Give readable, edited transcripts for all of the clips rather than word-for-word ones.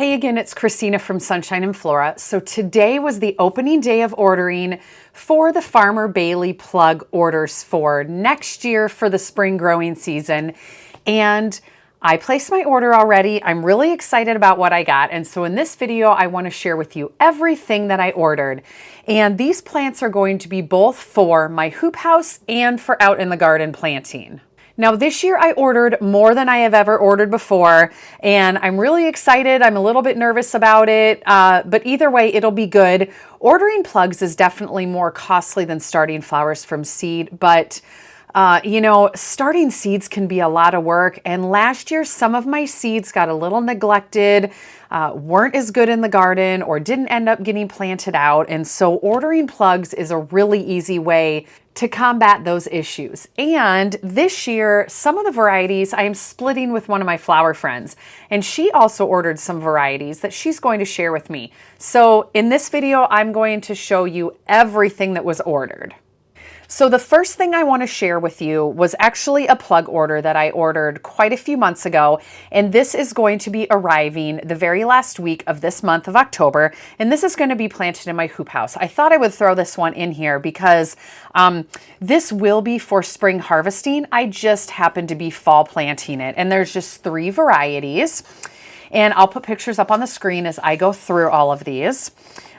Hey again, it's Christina from Sunshine and Flora. So today was the opening day of ordering for the Farmer Bailey plug orders for next year for the spring growing season. And I placed my order already. I'm really excited about what I got. And so in this video, I want to share with you everything that I ordered. And these plants are going to be both for my hoop house and for out in the garden planting. Now this year I ordered more than I have ever ordered before, and I'm really excited. I'm a little bit nervous about it, but either way, it'll be good. Ordering plugs is definitely more costly than starting flowers from seed, but starting seeds can be a lot of work. And last year, some of my seeds got a little neglected, weren't as good in the garden, or didn't end up getting planted out. And so ordering plugs is a really easy way to combat those issues. And this year, some of the varieties I am splitting with one of my flower friends, and she also ordered some varieties that she's going to share with me. So in this video, I'm going to show you everything that was ordered. So the first thing I want to share with you was actually a plug order that I ordered quite a few months ago, and this is going to be arriving the very last week of this month of October, and this is going to be planted in my hoop house. I thought I would throw this one in here because this will be for spring harvesting. I just happen to be fall planting it, and there's just 3 varieties, and I'll put pictures up on the screen as I go through all of these.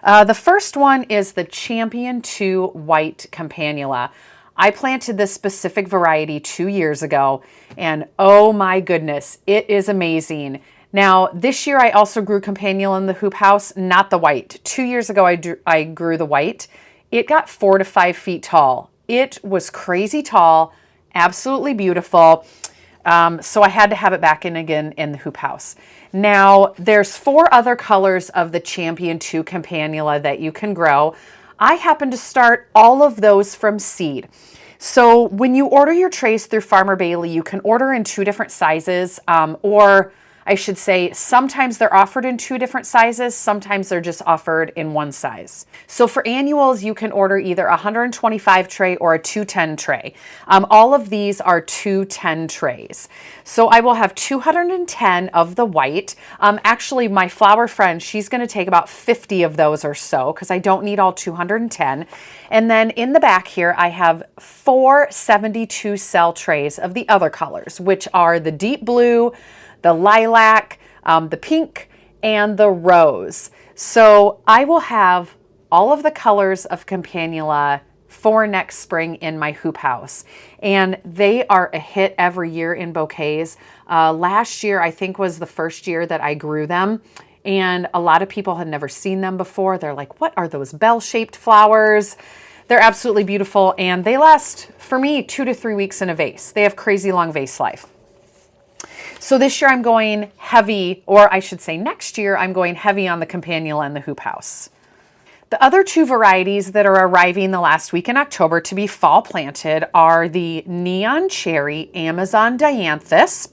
The first one is the Champion 2 White Campanula. I planted this specific variety 2 years ago, and oh my goodness, it is amazing. Now, this year I also grew Campanula in the hoop house, not the white. 2 years ago I grew the white. It got 4 to 5 feet tall. It was crazy tall, absolutely beautiful. So I had to have it back in again in the hoop house. Now, there's 4 other colors of the Champion 2 Campanula that you can grow. I happen to start all of those from seed. So when you order your trays through Farmer Bailey, you can order in 2 different sizes, or I should say sometimes they're offered in 2 different sizes, sometimes they're just offered in 1 size. So for annuals, you can order either a 125 tray or a 210 tray. All of these are 210 trays. So I will have 210 of the white. Actually, my flower friend, she's going to take about 50 of those or so because I don't need all 210. And then in the back here, I have 4 72 cell trays of the other colors, which are the deep blue, the lilac, the pink, and the rose. So I will have all of the colors of Campanula for next spring in my hoop house. And they are a hit every year in bouquets. Last year, I think, was the first year that I grew them. And a lot of people had never seen them before. They're like, what are those bell-shaped flowers? They're absolutely beautiful. And they last, for me, 2 to 3 weeks in a vase. They have crazy long vase life. So this year I'm going heavy, or I should say next year, I'm going heavy on the Campanula and the hoop house. The other 2 varieties that are arriving the last week in October to be fall planted are the Neon Cherry Amazon Dianthus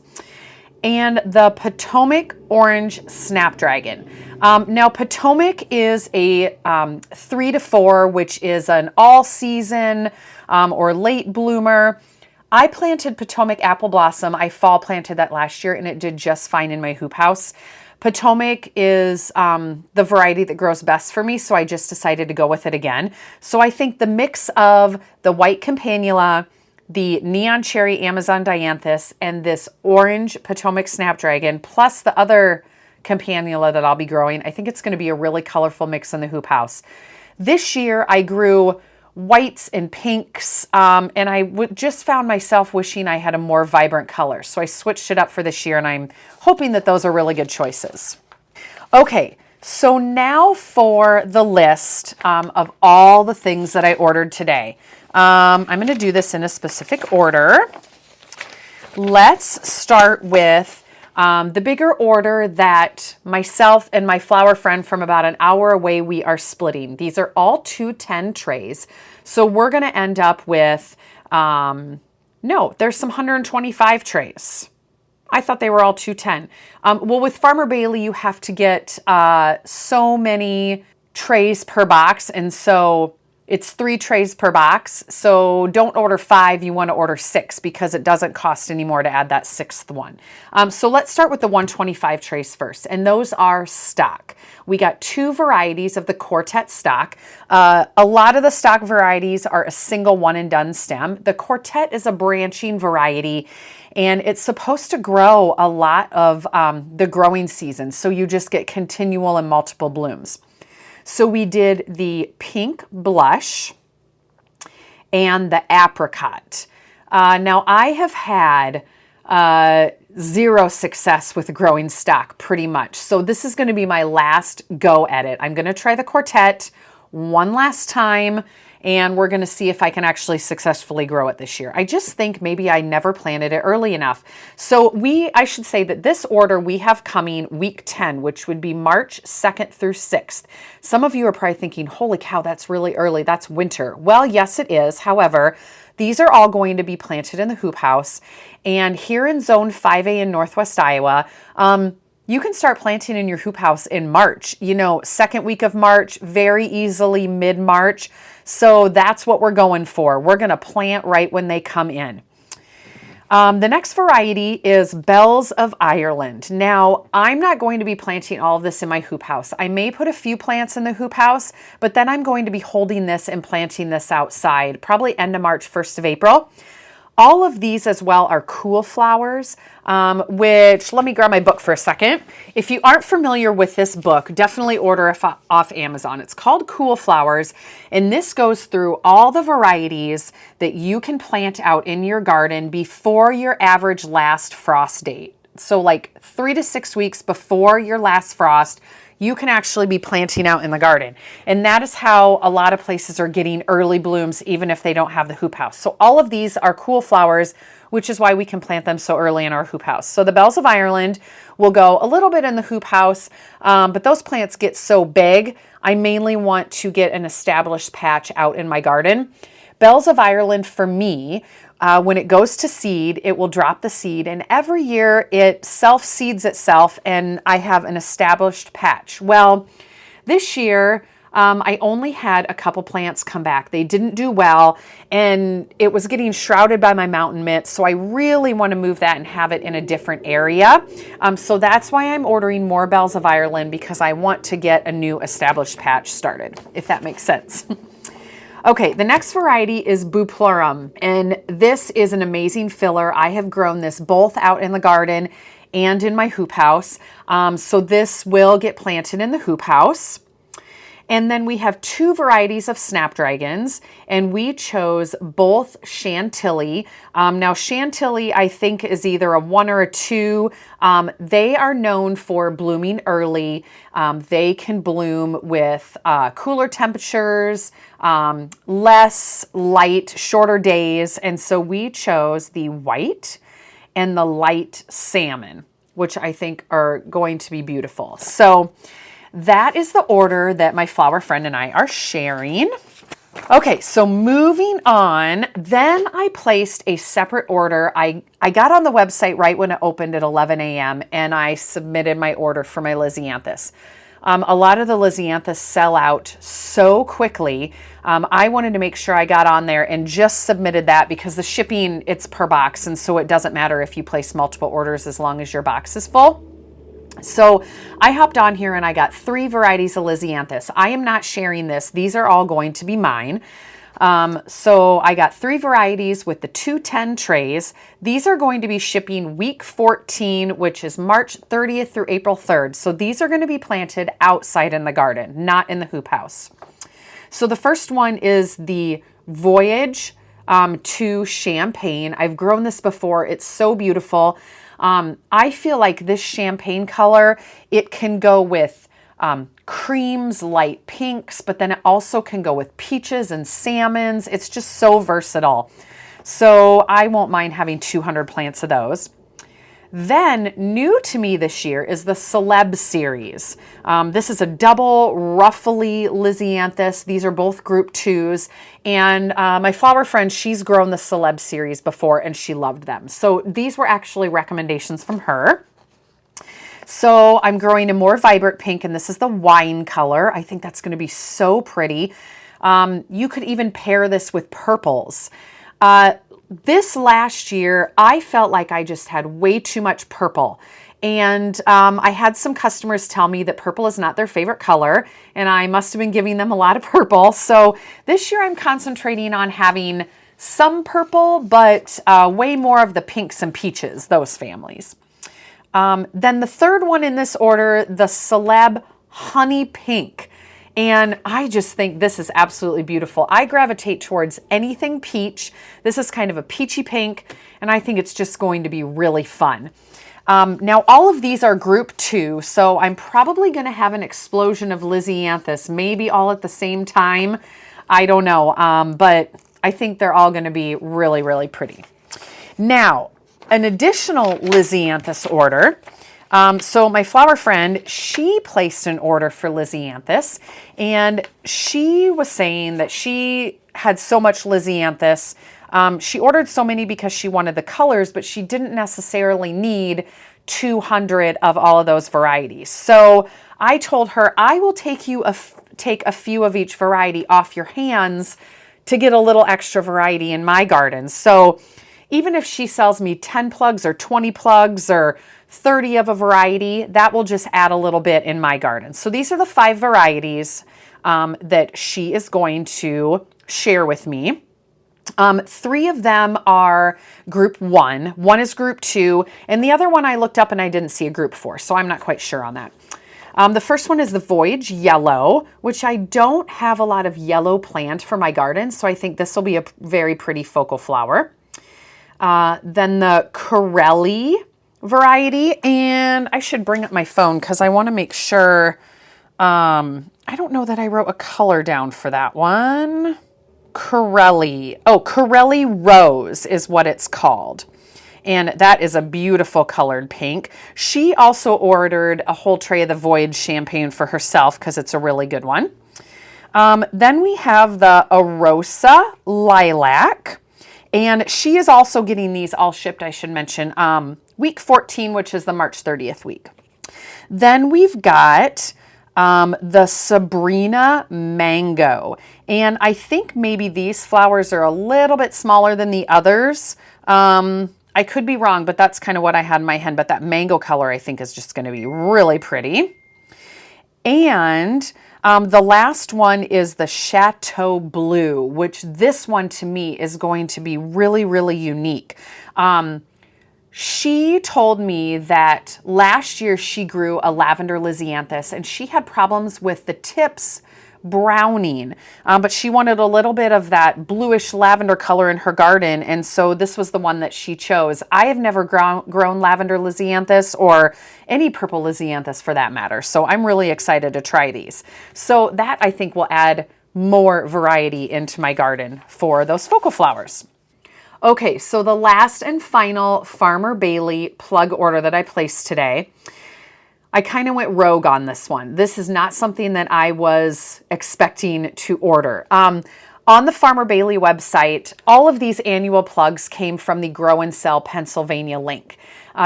and the Potomac Orange Snapdragon. Now Potomac is a 3 to 4, which is an all season or late bloomer. I planted Potomac Apple Blossom. I fall planted that last year, and it did just fine in my hoop house. Potomac is the variety that grows best for me, so I just decided to go with it again. So I think the mix of the white Campanula, the Neon Cherry Amazon Dianthus, and this orange Potomac Snapdragon, plus the other Campanula that I'll be growing, I think it's going to be a really colorful mix in the hoop house. This year I grew whites and pinks, and I just found myself wishing I had a more vibrant color. So I switched it up for this year, and I'm hoping that those are really good choices. Okay, so now for the list of all the things that I ordered today. I'm going to do this in a specific order. Let's start with the bigger order that myself and my flower friend from about an hour away, we are splitting. These are all 210 trays. So we're going to end up with, no, there's some 125 trays. I thought they were all 210. Well, with Farmer Bailey, you have to get so many trays per box. And so It's 3 trays per box, so don't order 5, you want to order 6 because it doesn't cost any more to add that 6th one. So let's start with the 125 trays first, and those are stock. We got 2 varieties of the Quartet stock. A lot of the stock varieties are a single one and done stem. The Quartet is a branching variety, and it's supposed to grow a lot of the growing season, so you just get continual and multiple blooms. So we did the pink blush and the apricot. Now I have had 0 success with growing stock pretty much. So this is going to be my last go at it. I'm going to try the Quartet one last time, and we're going to see if I can actually successfully grow it this year. I just think maybe I never planted it early enough. So I should say that this order we have coming week 10, which would be March 2nd through 6th. Some of you are probably thinking, holy cow, that's really early. That's winter. Well, yes, it is. However, these are all going to be planted in the hoop house. And here in Zone 5A in Northwest Iowa, you can start planting in your hoop house in March, second week of March, very easily mid-March. So that's what we're going for. We're going to plant right when they come in. The next variety is Bells of Ireland. Now, I'm not going to be planting all of this in my hoop house. I may put a few plants in the hoop house, but then I'm going to be holding this and planting this outside, probably end of March, 1st of April. All of these as well are cool flowers, which, let me grab my book for a second. If you aren't familiar with this book, definitely order it off Amazon. It's called Cool Flowers, and this goes through all the varieties that you can plant out in your garden before your average last frost date. So like 3 to 6 weeks before your last frost, you can actually be planting out in the garden. And that is how a lot of places are getting early blooms, even if they don't have the hoop house. So all of these are cool flowers, which is why we can plant them so early in our hoop house. So the Bells of Ireland will go a little bit in the hoop house, but those plants get so big, I mainly want to get an established patch out in my garden. Bells of Ireland for me, when it goes to seed, it will drop the seed, and every year it self-seeds itself, and I have an established patch. Well, this year, I only had a couple plants come back. They didn't do well, and it was getting shrouded by my mountain mint, so I really want to move that and have it in a different area. So that's why I'm ordering more Bells of Ireland, because I want to get a new established patch started, if that makes sense. Okay, the next variety is Buplorum, and this is an amazing filler. I have grown this both out in the garden and in my hoop house. So this will get planted in the hoop house. And then we have 2 varieties of snapdragons, and we chose both Chantilly. Now Chantilly, I think, is either a 1 or a 2. They are known for blooming early. They can bloom with cooler temperatures, less light, shorter days. And so we chose the white and the light salmon, which I think are going to be beautiful. So that is the order that my flower friend and I are sharing. Okay, so moving on, then I placed a separate order. I got on the website right when it opened at 11 a.m. and I submitted my order for my Lisianthus. A lot of the Lisianthus sell out so quickly. I wanted to make sure I got on there and just submitted that, because the shipping, it's per box, and so it doesn't matter if you place multiple orders as long as your box is full. So I hopped on here and I got 3 varieties of Lisianthus. I am not sharing this. These are all going to be mine. So I got 3 varieties with the 210 trays. These are going to be shipping week 14, which is March 30th through April 3rd. So these are going to be planted outside in the garden, not in the hoop house. So the first one is the Voyage to Champagne. I've grown this before. It's so beautiful. I feel like this champagne color, it can go with creams, light pinks, but then it also can go with peaches and salmons. It's just so versatile. So I won't mind having 200 plants of those. Then new to me this year is the Celeb series. This is a double ruffly Lisianthus. These are both group 2s. And my flower friend, she's grown the Celeb series before and she loved them. So these were actually recommendations from her. So I'm growing a more vibrant pink, and this is the wine color. I think that's going to be so pretty. You could even pair this with purples. This last year, I felt like I just had way too much purple. And I had some customers tell me that purple is not their favorite color, and I must have been giving them a lot of purple. So this year I'm concentrating on having some purple, but way more of the pinks and peaches, those families. Then the third one in this order, the Celeb Honey Pink. And I just think this is absolutely beautiful. I gravitate towards anything peach. This is kind of a peachy pink, and I think it's just going to be really fun. Now, all of these are group 2, so I'm probably going to have an explosion of Lisianthus, maybe all at the same time. I don't know, but I think they're all going to be really, really pretty. Now, an additional Lisianthus order. So my flower friend, she placed an order for Lisianthus, and she was saying that she had so much Lisianthus. She ordered so many because she wanted the colors, but she didn't necessarily need 200 of all of those varieties. So I told her, I will take a few of each variety off your hands to get a little extra variety in my garden. So even if she sells me 10 plugs or 20 plugs or 30 of a variety, that will just add a little bit in my garden. So these are the 5 varieties that she is going to share with me. 3 of them are group 1, 1 is group 2, and the other one I looked up and I didn't see a group 4, so I'm not quite sure on that. The first one is the Voyage Yellow, which I don't have a lot of yellow planned for my garden, so I think this will be a very pretty focal flower. Then the Corelli variety, and I should bring up my phone because I want to make sure, I don't know that I wrote a color down for that one. Corelli Rose is what it's called. And that is a beautiful colored pink. She also ordered a whole tray of the Voyage Champagne for herself because it's a really good one. Then we have the Arosa Lilac. And she is also getting these all shipped, I should mention, week 14, which is the March 30th week. Then we've got the Sabrina Mango. And I think maybe these flowers are a little bit smaller than the others. I could be wrong, but that's kind of what I had in my head. But that mango color, I think, is just going to be really pretty. And the last one is the Chateau Blue, which this one to me is going to be really, really unique. She told me that last year she grew a lavender Lisianthus and she had problems with the tips browning, but she wanted a little bit of that bluish lavender color in her garden, and so this was the one that she chose. I have never grown lavender Lisianthus or any purple Lisianthus for that matter, so I'm really excited to try these. So that I think will add more variety into my garden for those focal flowers. Okay, so the last and final Farmer Bailey plug order that I placed today, I kind of went rogue on this one. This is not something that I was expecting to order. On the Farmer Bailey website, all of these annual plugs came from the Grow and Sell Pennsylvania link.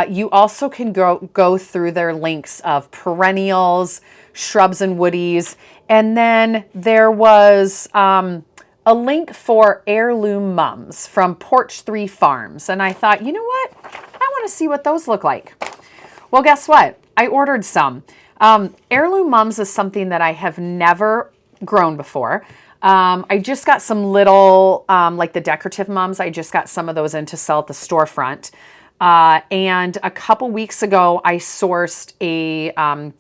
You also can go through their links of perennials, shrubs and woodies, and then there was a link for heirloom mums from Porch 3 Farms. And I thought, you know what? I want to see what those look like. Well, guess what? I ordered some. Heirloom mums is something that I have never grown before. I just got some little, like the decorative mums, I just got some of those in to sell at the storefront. And a couple weeks ago, I sourced a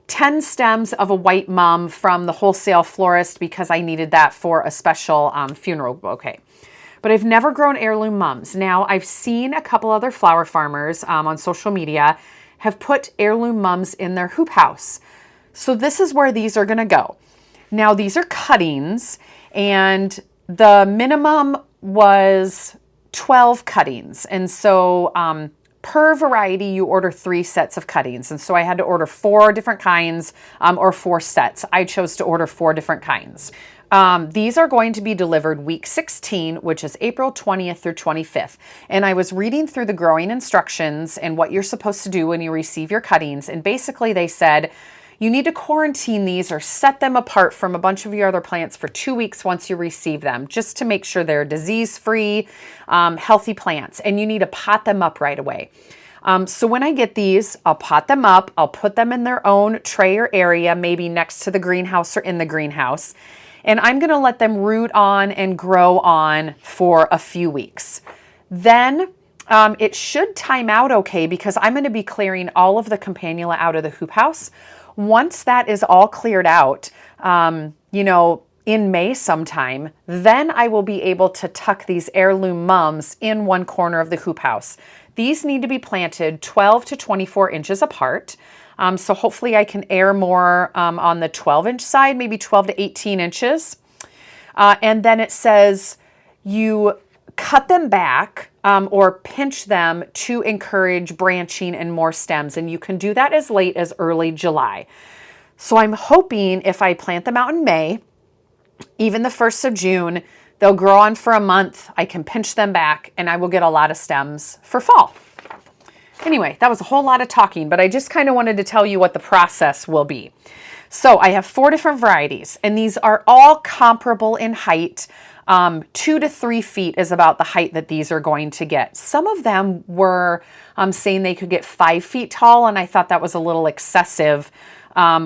10 stems of a white mum from the wholesale florist because I needed that for a special funeral bouquet. But I've never grown heirloom mums. Now, I've seen a couple other flower farmers on social media have put heirloom mums in their hoop house. So this is where these are gonna go. Now these are cuttings, and the minimum was 12 cuttings. And so per variety, you order 3 sets of cuttings. And so I had to order 4 different kinds or 4 sets. I chose to order 4 different kinds. These are going to be delivered week 16, which is April 20th through 25th. And I was reading through the growing instructions and what you're supposed to do when you receive your cuttings. And basically they said, You need to quarantine these or set them apart from a bunch of your other plants for 2 weeks once you receive them, just to make sure they're disease-free, healthy plants. And you need to pot them up right away. So when I get these, I'll pot them up. I'll put them in their own tray or area, maybe next to the greenhouse or in the greenhouse. And I'm going to let them root on and grow on for a few weeks. Then it should time out okay, because I'm going to be clearing all of the campanula out of the hoop house. Once that is all cleared out, you know, in May sometime, then I will be able to tuck these heirloom mums in one corner of the hoop house. These need to be planted 12 to 24 inches apart. So hopefully I can air more on the 12-inch side, maybe 12 to 18 inches. And then it says you cut them back or pinch them to encourage branching and more stems. And you can do that as late as early July. So I'm hoping if I plant them out in May, even the 1st of June, they'll grow on for a month. I can pinch them back and I will get a lot of stems for fall. Anyway, that was a whole lot of talking, but I just kind of wanted to tell you what the process will be. So I have 4 different varieties, and these are all comparable in height. 2 to 3 feet is about the height that these are going to get. Some of them were saying they could get 5 feet tall, and I thought that was a little excessive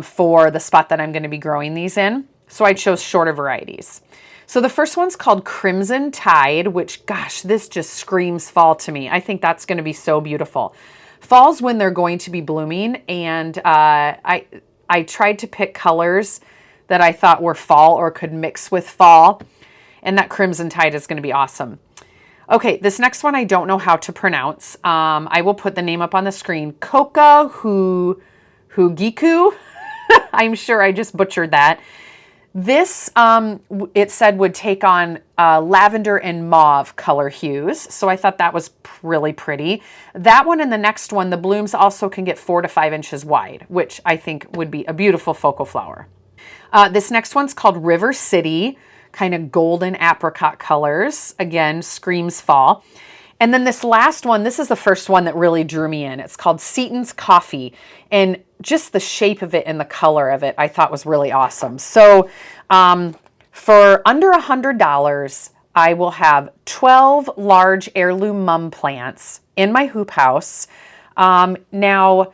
for the spot that I'm going to be growing these in. So I chose shorter varieties. So the first one's called Crimson Tide, which, gosh, this just screams fall to me. I think that's going to be so beautiful. Fall's when they're going to be blooming, and I tried to pick colors that I thought were fall or could mix with fall, and that Crimson Tide is going to be awesome. Okay, this next one I don't know how to pronounce. I will put the name up on the screen. Koka Hugiku. I'm sure I just butchered that. This, it said, would take on lavender and mauve color hues. So I thought that was really pretty. That one and the next one, the blooms also can get 4 to 5 inches wide, which I think would be a beautiful focal flower. This next one's called River City, kind of golden apricot colors. Again, screams fall. And then this last one, this is the first one that really drew me in. It's called Seaton's Coffee. And just the shape of it and the color of it I thought was really awesome. So for under $100, I will have 12 large heirloom mum plants in my hoop house. Now,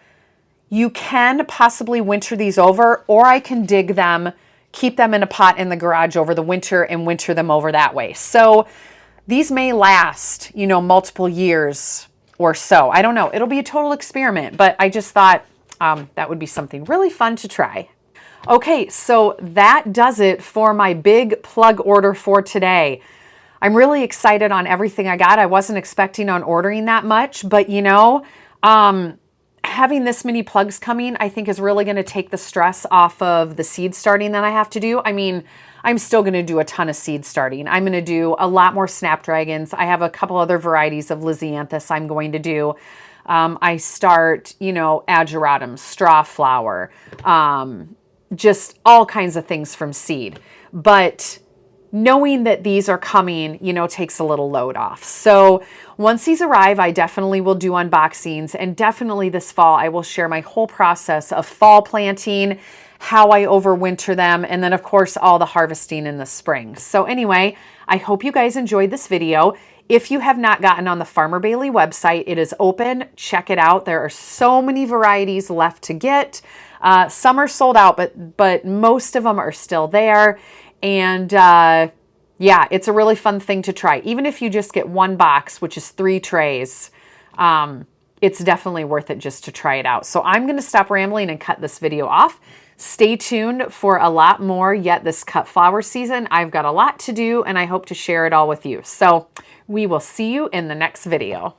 you can possibly winter these over, or I can dig them, keep them in a pot in the garage over the winter and winter them over that way. So these may last, you know, multiple years or so. I don't know. It'll be a total experiment, but I just thought that would be something really fun to try. Okay, so that does it for my big plug order for today. I'm really excited on everything I got. I wasn't expecting on ordering that much, but you know, having this many plugs coming, I think is really going to take the stress off of the seed starting that I have to do. I mean, I'm still going to do a ton of seed starting. I'm going to do a lot more snapdragons. I have a couple other varieties of Lisianthus I'm going to do. I start, you know, ageratum, straw flower, just all kinds of things from seed. But knowing that these are coming, you know, takes a little load off. So once these arrive, I definitely will do unboxings, and definitely this fall, I will share my whole process of fall planting, how I overwinter them, and then of course, all the harvesting in the spring. So anyway, I hope you guys enjoyed this video. If you have not gotten on the Farmer Bailey website, it is open. Check it out. There are so many varieties left to get. Some are sold out, but most of them are still there. And yeah, it's a really fun thing to try. Even if you just get one box, which is 3 trays, it's definitely worth it just to try it out. So I'm going to stop rambling and cut this video off. Stay tuned for a lot more yet this cut flower season. I've got a lot to do, and I hope to share it all with you. So we will see you in the next video.